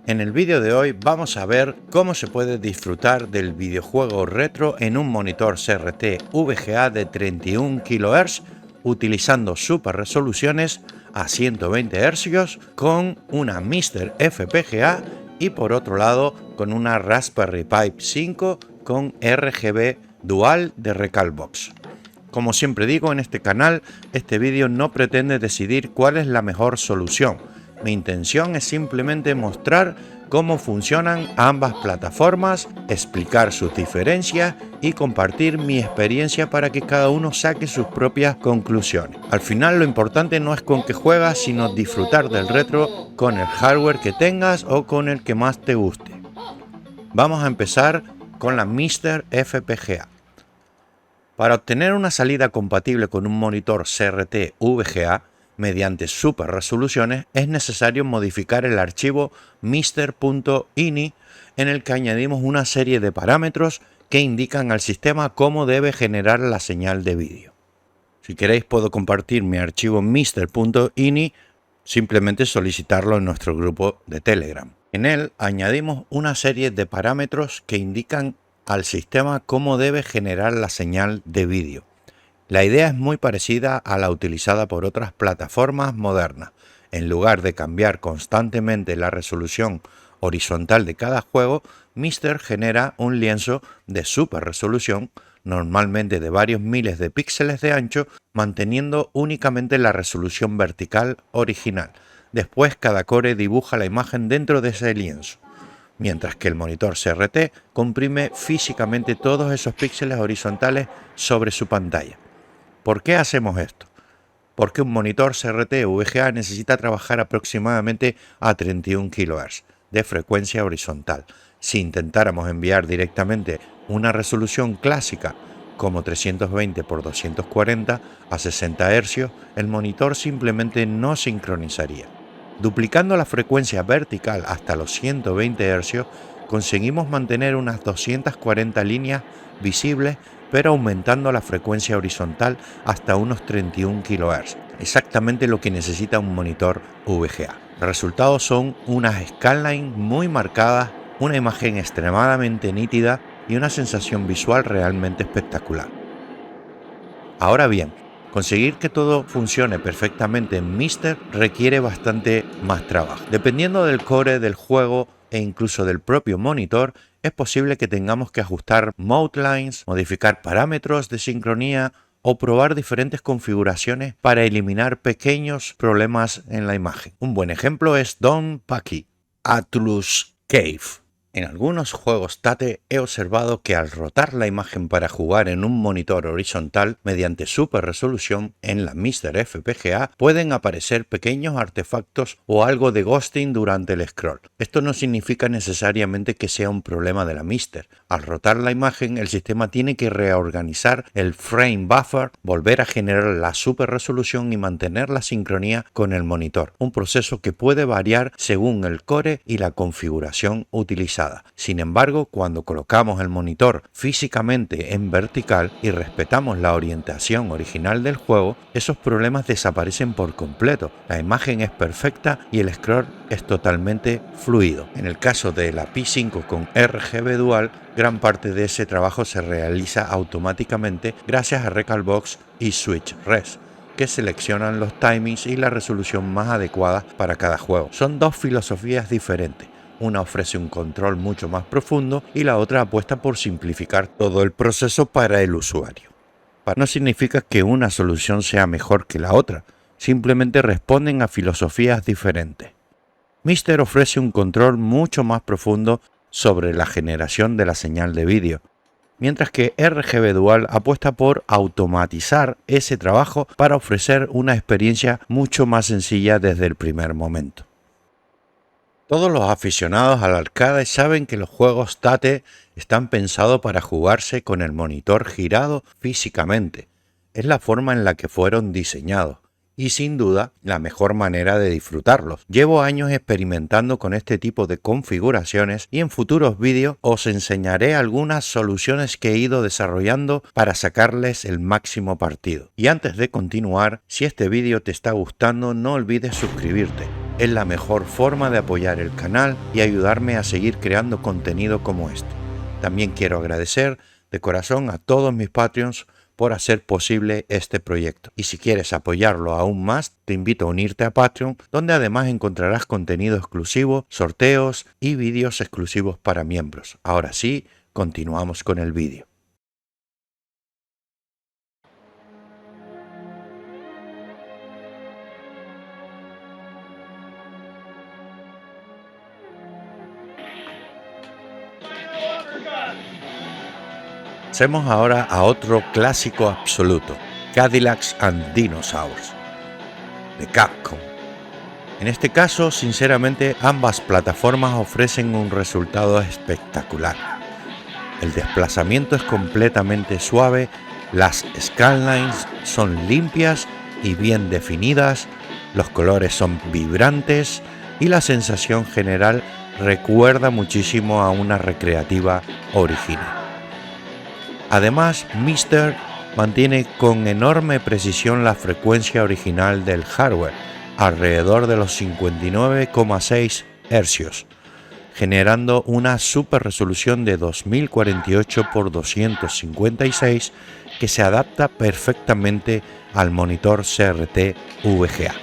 En el vídeo de hoy vamos a ver cómo se puede disfrutar del videojuego retro en un monitor CRT VGA de 31 kHz utilizando super resoluciones a 120 Hz con una Mister FPGA y por otro lado con una Raspberry Pi 5 con RGB Dual de Recalbox. Como siempre digo en este canal, este vídeo no pretende decidir cuál es la mejor solución. Mi intención es simplemente mostrar cómo funcionan ambas plataformas, explicar sus diferencias y compartir mi experiencia para que cada uno saque sus propias conclusiones. Al final lo importante no es con qué juegas, sino disfrutar del retro con el hardware que tengas o con el que más te guste. Vamos a empezar con la Mister FPGA. Para obtener una salida compatible con un monitor CRT VGA mediante super resoluciones es necesario modificar el archivo mister.ini en el que añadimos una serie de parámetros que indican al sistema cómo debe generar la señal de vídeo. Si queréis puedo compartir mi archivo mister.ini, simplemente solicitarlo en nuestro grupo de Telegram. En él añadimos una serie de parámetros que indican al sistema cómo debe generar la señal de vídeo. La idea es muy parecida a la utilizada por otras plataformas modernas. En lugar de cambiar constantemente la resolución horizontal de cada juego, Mister genera un lienzo de super resolución, normalmente de varios miles de píxeles de ancho, manteniendo únicamente la resolución vertical original. Después cada core dibuja la imagen dentro de ese lienzo, mientras que el monitor CRT comprime físicamente todos esos píxeles horizontales sobre su pantalla. ¿Por qué hacemos esto? Porque un monitor CRT VGA necesita trabajar aproximadamente a 31 kHz de frecuencia horizontal. Si intentáramos enviar directamente una resolución clásica como 320 x 240 a 60 Hz, el monitor simplemente no sincronizaría. Duplicando la frecuencia vertical hasta los 120 Hz, conseguimos mantener unas 240 líneas visibles, pero aumentando la frecuencia horizontal hasta unos 31 kHz, exactamente lo que necesita un monitor VGA. Los resultados son unas scanlines muy marcadas, una imagen extremadamente nítida y una sensación visual realmente espectacular. Ahora bien, conseguir que todo funcione perfectamente en Mister requiere bastante más trabajo. Dependiendo del core del juego e incluso del propio monitor, es posible que tengamos que ajustar mode lines, modificar parámetros de sincronía o probar diferentes configuraciones para eliminar pequeños problemas en la imagen. Un buen ejemplo es Don Paki, Atlus Cave. En algunos juegos Tate he observado que al rotar la imagen para jugar en un monitor horizontal mediante super resolución en la Mister FPGA pueden aparecer pequeños artefactos o algo de ghosting durante el scroll. Esto no significa necesariamente que sea un problema de la Mister. Al rotar la imagen el sistema tiene que reorganizar el frame buffer, volver a generar la super resolución y mantener la sincronía con el monitor. Un proceso que puede variar según el core y la configuración utilizada. Sin embargo, cuando colocamos el monitor físicamente en vertical y respetamos la orientación original del juego, esos problemas desaparecen por completo. La imagen es perfecta y el scroll es totalmente fluido. En el caso de la Pi 5 con RGB Dual, gran parte de ese trabajo se realiza automáticamente gracias a Recalbox y Switch Res, que seleccionan los timings y la resolución más adecuada para cada juego. Son dos filosofías diferentes. Una ofrece un control mucho más profundo y la otra apuesta por simplificar todo el proceso para el usuario. No significa que una solución sea mejor que la otra, simplemente responden a filosofías diferentes. Mister ofrece un control mucho más profundo sobre la generación de la señal de vídeo, mientras que RGB Dual apuesta por automatizar ese trabajo para ofrecer una experiencia mucho más sencilla desde el primer momento. Todos los aficionados al arcade saben que los juegos Tate están pensados para jugarse con el monitor girado físicamente. Es la forma en la que fueron diseñados y sin duda la mejor manera de disfrutarlos. Llevo años experimentando con este tipo de configuraciones y en futuros vídeos os enseñaré algunas soluciones que he ido desarrollando para sacarles el máximo partido. Y antes de continuar, si este vídeo te está gustando no olvides suscribirte. Es la mejor forma de apoyar el canal y ayudarme a seguir creando contenido como este. También quiero agradecer de corazón a todos mis Patreons por hacer posible este proyecto. Y si quieres apoyarlo aún más, te invito a unirte a Patreon, donde además encontrarás contenido exclusivo, sorteos y vídeos exclusivos para miembros. Ahora sí, continuamos con el vídeo. Pasemos ahora a otro clásico absoluto, Cadillacs and Dinosaurs, de Capcom. En este caso, sinceramente, ambas plataformas ofrecen un resultado espectacular. El desplazamiento es completamente suave, las skylines son limpias y bien definidas, los colores son vibrantes y la sensación general recuerda muchísimo a una recreativa original. Además, Myster mantiene con enorme precisión la frecuencia original del hardware, alrededor de los 59,6 Hz, generando una super resolución de 2048 x 256 que se adapta perfectamente al monitor CRT VGA.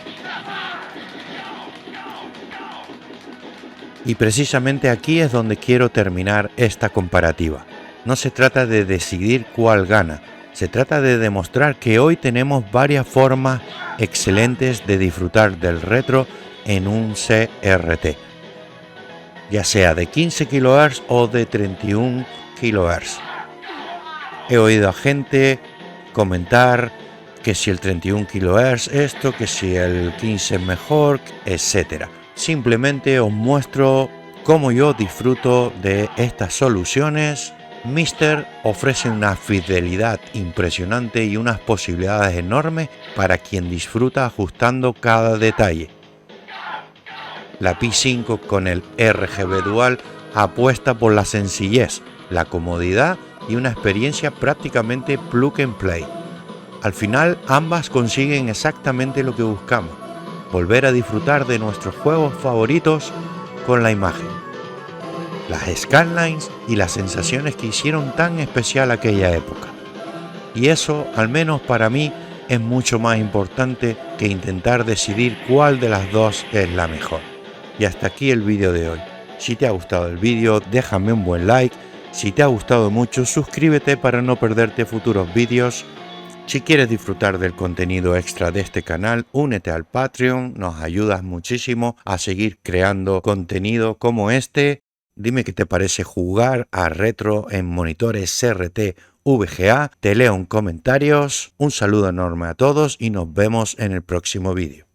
Y precisamente aquí es donde quiero terminar esta comparativa. No se trata de decidir cuál gana, se trata de demostrar que hoy tenemos varias formas excelentes de disfrutar del retro en un CRT, ya sea de 15 kHz o de 31 kHz. He oído a gente comentar que si el 31 kHz esto, que si el 15 es mejor, etc. Simplemente os muestro cómo yo disfruto de estas soluciones. Myster ofrece una fidelidad impresionante y unas posibilidades enormes para quien disfruta ajustando cada detalle. La Pi 5 con el RGB Dual apuesta por la sencillez, la comodidad y una experiencia prácticamente plug and play. Al final ambas consiguen exactamente lo que buscamos, volver a disfrutar de nuestros juegos favoritos con la imagen, las skylines y las sensaciones que hicieron tan especial aquella época. Y eso, al menos para mí, es mucho más importante que intentar decidir cuál de las dos es la mejor. Y hasta aquí el vídeo de hoy. Si te ha gustado el vídeo, déjame un buen like. Si te ha gustado mucho, suscríbete para no perderte futuros vídeos. Si quieres disfrutar del contenido extra de este canal, únete al Patreon, nos ayudas muchísimo a seguir creando contenido como este. Dime qué te parece jugar a retro en monitores CRT VGA, te leo en comentarios. Un saludo enorme a todos y nos vemos en el próximo vídeo.